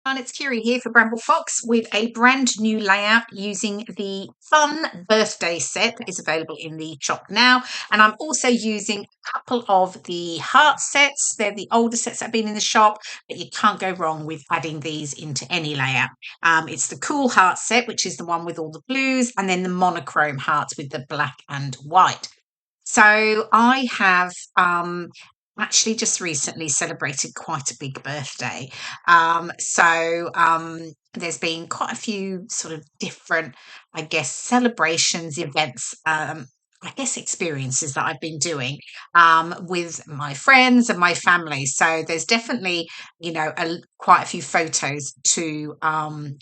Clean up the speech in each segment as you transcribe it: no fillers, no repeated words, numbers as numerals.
And it's Kiri here for Bramble Fox with a brand new layout using the fun birthday set that is available in the shop now. And I'm also using a couple of the heart sets. They're the older sets that have been in the shop, but you can't go wrong with adding these into any layout. It's the cool heart set, which is the one with all the blues, and then the monochrome hearts with the black and white. So I have actually just recently celebrated quite a big birthday. There's been quite a few sort of different, I guess, celebrations, events. I guess experiences that I've been doing with my friends and my family. So there's definitely, quite a few photos to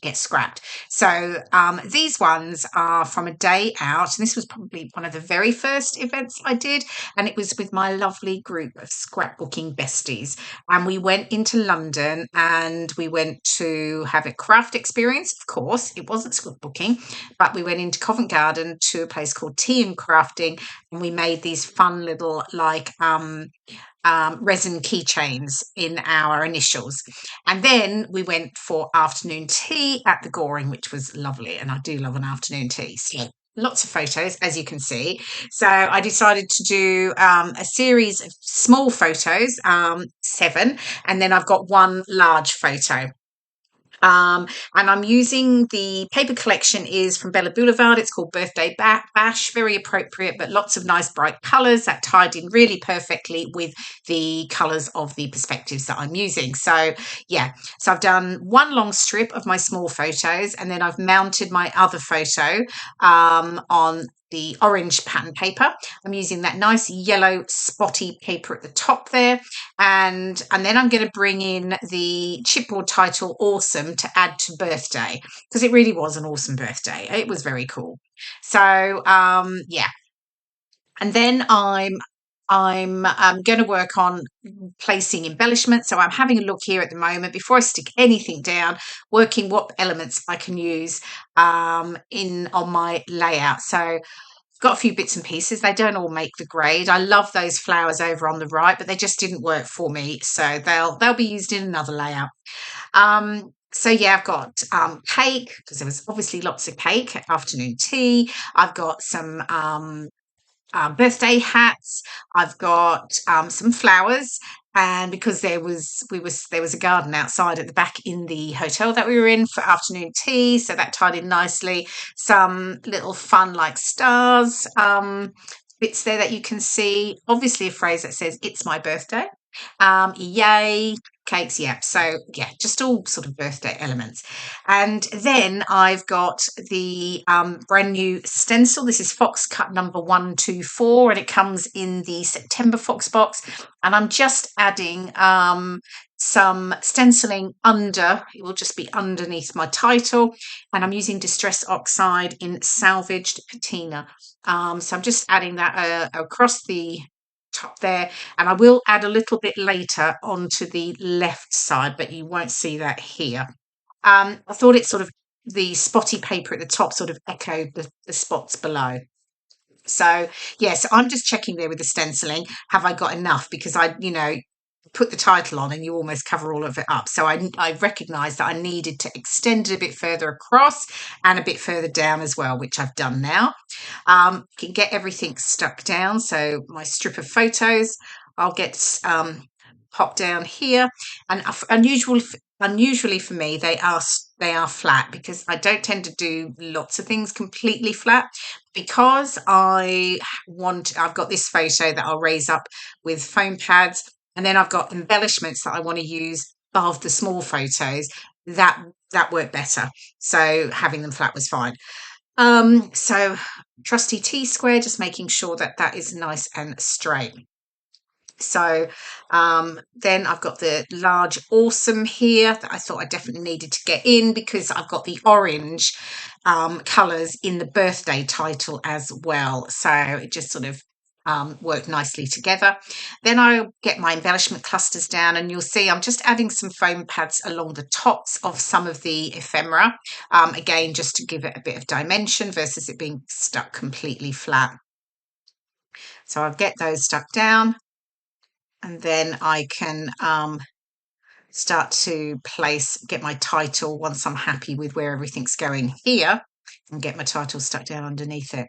get scrapped. So these ones are from a day out, and this was probably one of the very first events I did, and it was with my lovely group of scrapbooking besties. And we went into London and we went to have a craft experience. Of course, it wasn't scrapbooking, but we went into Covent Garden to a place called Tea and Crafting, and we made these fun little resin keychains in our initials. And then we went for afternoon tea at the Goring, which was lovely. And I do love an afternoon tea. So lots of photos, as you can see. So I decided to do a series of small photos, 7, and then I've got one large photo. And I'm using the paper collection is from Bella Blvd. It's called Birthday Bash, very appropriate, but lots of nice bright colours that tied in really perfectly with the colours of the perspectives that I'm using. So yeah, so I've done one long strip of my small photos, and then I've mounted my other photo on the orange pattern paper. I'm using that nice yellow spotty paper at the top there, and then I'm going to bring in the chipboard title awesome to add to birthday, because it really was an awesome birthday. It was very cool. So yeah, and then I'm going to work on placing embellishments. So I'm having a look here at the moment before I stick anything down, working what elements I can use in on my layout. So got a few bits and pieces. They don't all make the grade. I love those flowers over on the right, but they just didn't work for me. So they'll be used in another layout. So yeah, I've got cake, because there was obviously lots of cake at afternoon tea. I've got some birthday hats. I've got some flowers, and because there was a garden outside at the back in the hotel that we were in for afternoon tea, so that tied in nicely. Some little fun like stars bits there that you can see. Obviously, a phrase that says "It's my birthday." Yay, cakes, yeah. So yeah, just all sort of birthday elements. And then I've got the brand new stencil. This is Fox cut number 124, and it comes in the September Fox box. And I'm just adding some stenciling under. It will just be underneath my title, and I'm using Distress Oxide in Salvaged Patina. So I'm just adding that across the top there, and I will add a little bit later onto the left side, but you won't see that here. I thought it sort of, the spotty paper at the top sort of echoed the spots below. So yes, I'm just checking there with the stenciling, have I got enough, because I put the title on and you almost cover all of it up. So I recognised that I needed to extend it a bit further across and a bit further down as well, which I've done now. Can get everything stuck down. So my strip of photos, I'll get pop down here, and unusually for me, they are flat, because I don't tend to do lots of things completely flat, because I've got this photo that I'll raise up with foam pads, and then I've got embellishments that I want to use above the small photos that work better. So having them flat was fine. So trusty T-square, just making sure that is nice and straight. So then I've got the large awesome here that I thought I definitely needed to get in, because I've got the orange colours in the birthday title as well. So it just sort of worked nicely together. Then I'll get my embellishment clusters down, and you'll see I'm just adding some foam pads along the tops of some of the ephemera, again, just to give it a bit of dimension versus it being stuck completely flat. So I'll get those stuck down, and then I can start to get my title once I'm happy with where everything's going here, and get my title stuck down underneath it.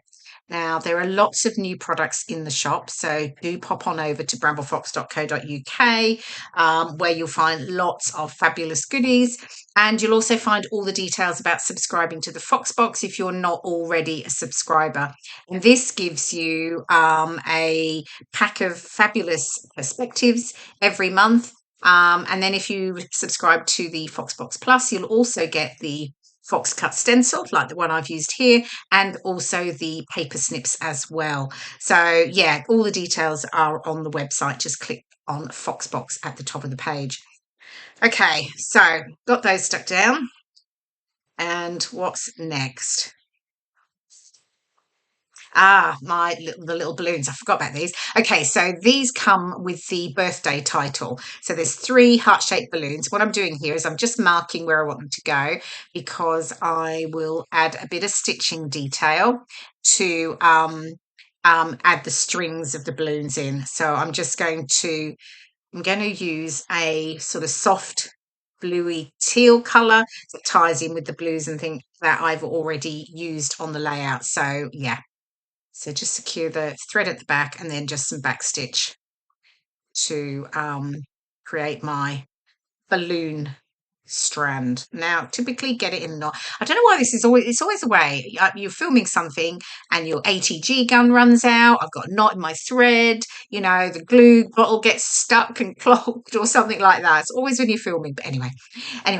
Now, there are lots of new products in the shop, so do pop on over to bramblefox.co.uk, where you'll find lots of fabulous goodies, and you'll also find all the details about subscribing to the Foxbox if you're not already a subscriber. And this gives you a pack of fabulous perspectives every month. And then if you subscribe to the Foxbox Plus, you'll also get the Fox cut stencil like the one I've used here, and also the paper snips as well. So yeah, all the details are on the website. Just click on Foxbox at the top of the page. Okay, so got those stuck down, and what's next? The little balloons. I forgot about these. Okay, so these come with the birthday title. So there's 3 heart-shaped balloons. What I'm doing here is I'm just marking where I want them to go, because I will add a bit of stitching detail to add the strings of the balloons in. So I'm going to use a sort of soft bluey teal colour that ties in with the blues and things that I've already used on the layout. So yeah, so just secure the thread at the back, and then just some back stitch to create my balloon strand. Now, typically get it in knot. I don't know why it's always a way. You're filming something and your ATG gun runs out. I've got a knot in my thread. The glue bottle gets stuck and clogged or something like that. It's always when you're filming. But anyway,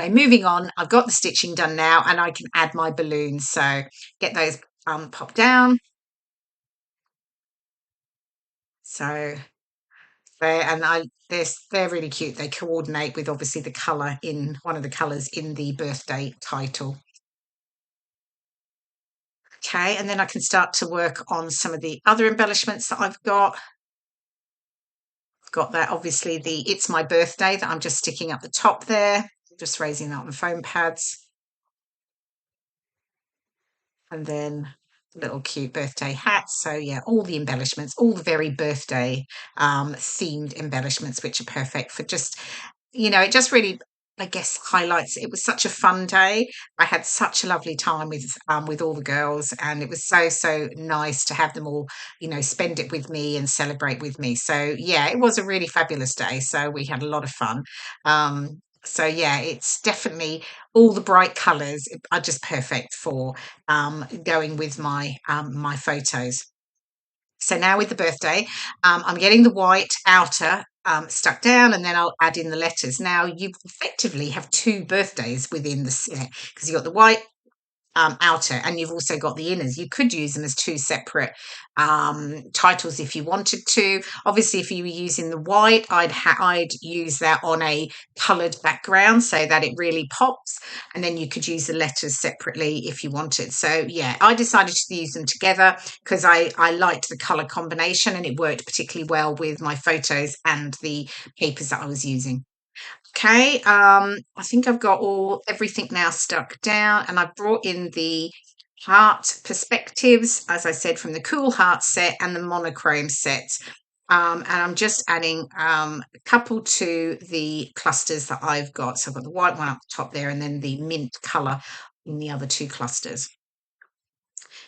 moving on. I've got the stitching done now, and I can add my balloons. So get those popped down. So they're really cute. They coordinate with obviously the colour in one of the colours in the birthday title. Okay, and then I can start to work on some of the other embellishments that I've got. I've got that, obviously, the It's My Birthday that I'm just sticking up the top there, just raising that on foam pads. And then little cute birthday hats. So yeah, all the embellishments, all the very birthday themed embellishments, which are perfect for just, it just really, I guess, highlights. It was such a fun day. I had such a lovely time with all the girls, and it was so nice to have them all, spend it with me and celebrate with me. So yeah, it was a really fabulous day. So we had a lot of fun. So yeah, it's definitely, all the bright colours are just perfect for going with my my photos. So now with the birthday, I'm getting the white outer stuck down, and then I'll add in the letters. Now you effectively have 2 birthdays within the set, because you've got the white outer, and you've also got the inners. You could use them as 2 separate titles if you wanted to. Obviously, if you were using the white, I'd use that on a coloured background so that it really pops, and then you could use the letters separately if you wanted. So yeah, I decided to use them together because I liked the colour combination, and it worked particularly well with my photos and the papers that I was using. Okay, I think I've got everything now stuck down, and I've brought in the heart perspectives, as I said, from the Cool Heart set and the Monochrome sets. And I'm just adding a couple to the clusters that I've got. So I've got the white one up the top there, and then the mint colour in the other 2 clusters.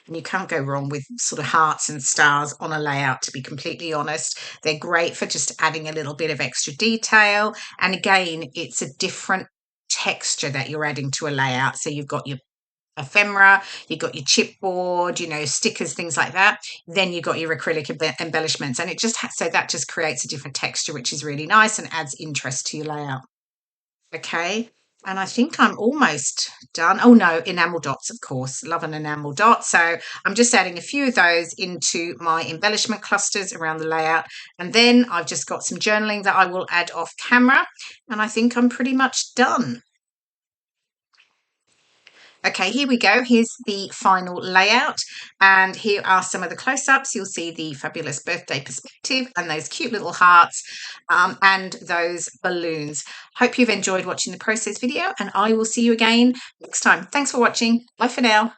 And you can't go wrong with sort of hearts and stars on a layout, to be completely honest. They're great for just adding a little bit of extra detail. And again, it's a different texture that you're adding to a layout. So you've got your ephemera, you've got your chipboard, stickers, things like that. Then you've got your acrylic embellishments. And so that just creates a different texture, which is really nice and adds interest to your layout. Okay. And I think I'm almost done. Oh no, enamel dots, of course. Love an enamel dot. So I'm just adding a few of those into my embellishment clusters around the layout. And then I've just got some journaling that I will add off camera. And I think I'm pretty much done. Okay, here we go. Here's the final layout, and here are some of the close-ups. You'll see the fabulous birthday perspective and those cute little hearts and those balloons. Hope you've enjoyed watching the process video, and I will see you again next time. Thanks for watching. Bye for now.